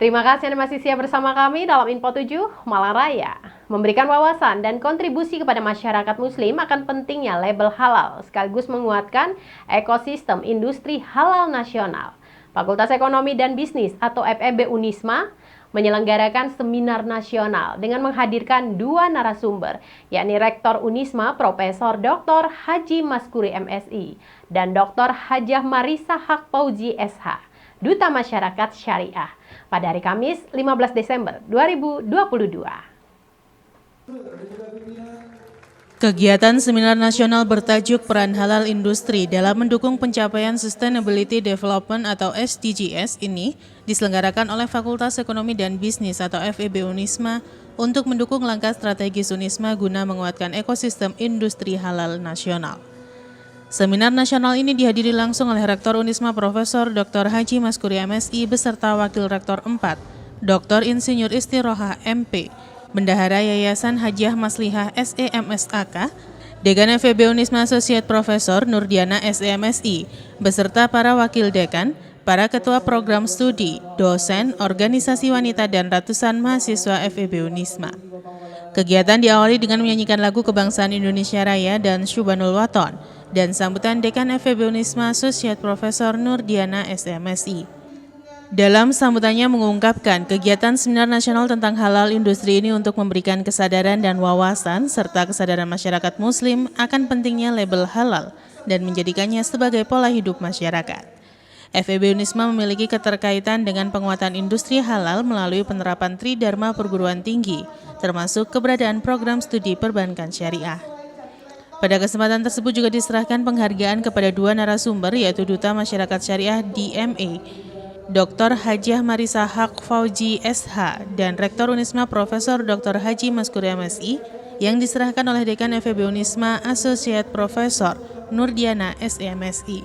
Terima kasih Anda masih siap bersama kami dalam Info 7 Malang Raya. Memberikan wawasan dan kontribusi kepada masyarakat muslim akan pentingnya label halal, sekaligus menguatkan ekosistem industri halal nasional. Fakultas Ekonomi dan Bisnis atau FEB Unisma menyelenggarakan seminar nasional dengan menghadirkan dua narasumber, yakni Rektor Unisma Profesor Dr. Haji Maskuri MSI dan Dr. Hajah Marisa Haq Fauzi SH, Duta Masyarakat Syariah, pada hari Kamis 15 Desember 2022. Kegiatan seminar nasional bertajuk Peran Halal Industri dalam mendukung pencapaian Sustainability Development atau SDGs ini diselenggarakan oleh Fakultas Ekonomi dan Bisnis atau FEB Unisma untuk mendukung langkah strategis Unisma guna menguatkan ekosistem industri halal nasional. Seminar nasional ini dihadiri langsung oleh Rektor Unisma Profesor Dr. Haji Maskuri MSI beserta Wakil Rektor 4, Dr. Insinyur Istirohah MP, Bendahara Yayasan Hajah Maslihah SEMSAK, Dekan FEB Unisma Associate Profesor Nurdiana SEMSI, beserta para wakil dekan, para ketua program studi, dosen, organisasi wanita, dan ratusan mahasiswa FEB Unisma. Kegiatan diawali dengan menyanyikan lagu Kebangsaan Indonesia Raya dan Syubanul Waton, dan sambutan Dekan FEB Unisma Associate Profesor Nurdiana SEMSI. Dalam sambutannya mengungkapkan kegiatan seminar nasional tentang halal industri ini untuk memberikan kesadaran dan wawasan serta kesadaran masyarakat muslim akan pentingnya label halal dan menjadikannya sebagai pola hidup masyarakat. FEB Unisma memiliki keterkaitan dengan penguatan industri halal melalui penerapan Tridharma perguruan tinggi, termasuk keberadaan program studi perbankan syariah. Pada kesempatan tersebut juga diserahkan penghargaan kepada dua narasumber, yaitu Duta Masyarakat Syariah DMA, Dr. Hajah Marisa Haq Fauzi SH, dan Rektor Unisma Profesor Dr. Haji Maskuri MSI yang diserahkan oleh Dekan FEB Unisma Associate Profesor Nurdiana SEMSI.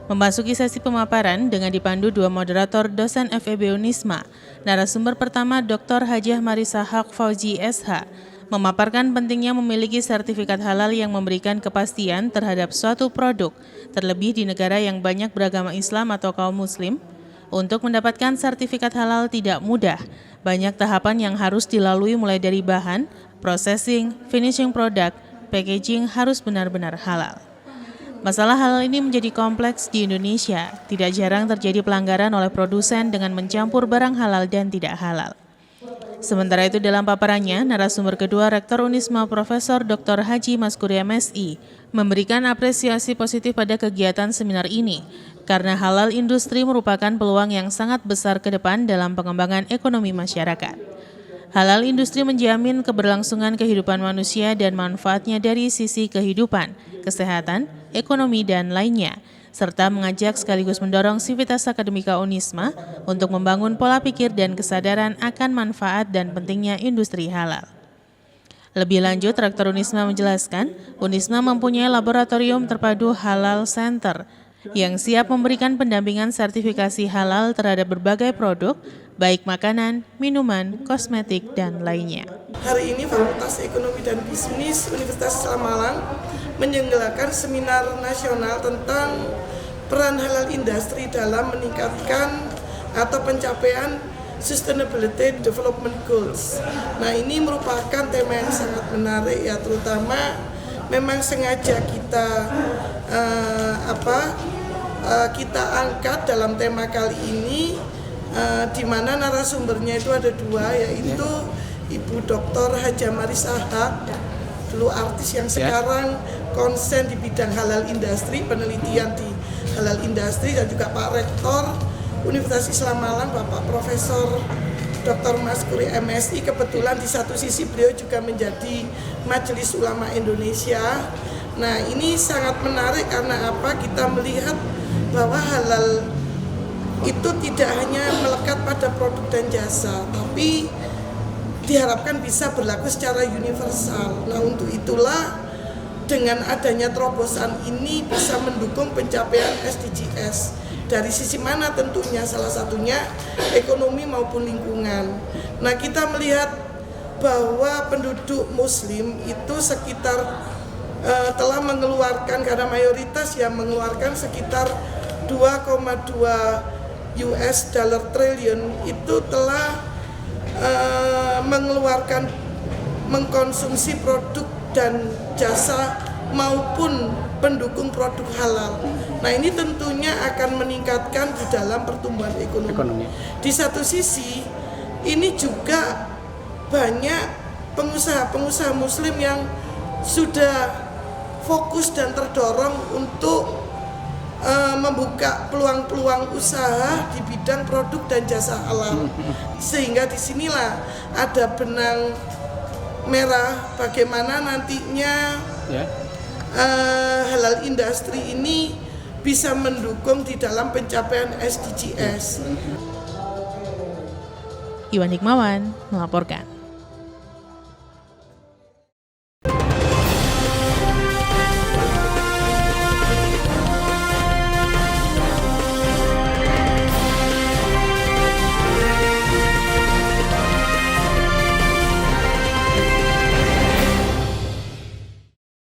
Memasuki sesi pemaparan dengan dipandu dua moderator dosen FEB Unisma, narasumber pertama Dr. Hajah Marisa Haq Fauzi SH memaparkan pentingnya memiliki sertifikat halal yang memberikan kepastian terhadap suatu produk, terlebih di negara yang banyak beragama Islam atau kaum muslim. Untuk mendapatkan sertifikat halal tidak mudah, banyak tahapan yang harus dilalui mulai dari bahan, processing, finishing product, packaging harus benar-benar halal. Masalah halal ini menjadi kompleks di Indonesia, tidak jarang terjadi pelanggaran oleh produsen dengan mencampur barang halal dan tidak halal. Sementara itu dalam paparannya, narasumber kedua Rektor Unisma Profesor Dr. Haji Maskuri MSI memberikan apresiasi positif pada kegiatan seminar ini, karena halal industri merupakan peluang yang sangat besar ke depan dalam pengembangan ekonomi masyarakat. Halal industri menjamin keberlangsungan kehidupan manusia dan manfaatnya dari sisi kehidupan, kesehatan, ekonomi, dan lainnya, serta mengajak sekaligus mendorong sivitas akademika Unisma untuk membangun pola pikir dan kesadaran akan manfaat dan pentingnya industri halal. Lebih lanjut, Rektor Unisma menjelaskan, Unisma mempunyai laboratorium terpadu Halal Center yang siap memberikan pendampingan sertifikasi halal terhadap berbagai produk, baik makanan, minuman, kosmetik, dan lainnya. Hari ini Fakultas Ekonomi dan Bisnis Universitas Islam Malang menyelenggarakan seminar nasional tentang peran halal industri dalam meningkatkan atau pencapaian Sustainability Development Goals. Nah, ini merupakan tema yang sangat menarik ya, terutama memang sengaja kita kita angkat dalam tema kali ini, di mana narasumbernya itu ada dua, yaitu Ibu Dr. Hajah Marisa Haq, dulu artis yang sekarang konsen di bidang halal industri, penelitian di halal industri, dan juga Pak Rektor Universitas Islam Malang, Bapak Profesor Dr. Maskuri MSI. Kebetulan di satu sisi beliau juga menjadi Majelis Ulama Indonesia. Nah, ini sangat menarik karena apa? Kita melihat bahwa halal itu tidak hanya melekat pada produk dan jasa, tapi diharapkan bisa berlaku secara universal. Nah, untuk itulah dengan adanya terobosan ini bisa mendukung pencapaian SDGs. Dari sisi mana tentunya? Salah satunya ekonomi maupun lingkungan. Nah, kita melihat bahwa penduduk muslim itu sekitar telah mengeluarkan, karena mayoritas yang mengeluarkan sekitar 2,2 US dollar triliun itu telah mengkonsumsi produk dan jasa maupun pendukung produk halal. Nah, ini tentunya akan meningkatkan di dalam pertumbuhan ekonomi. Di satu sisi, ini juga banyak pengusaha-pengusaha muslim yang sudah fokus dan terdorong untuk membuka peluang-peluang usaha di bidang produk dan jasa halal. Sehingga disinilah ada benang merah bagaimana nantinya halal industri ini bisa mendukung di dalam pencapaian SDGs. Iwan Hikmawan melaporkan.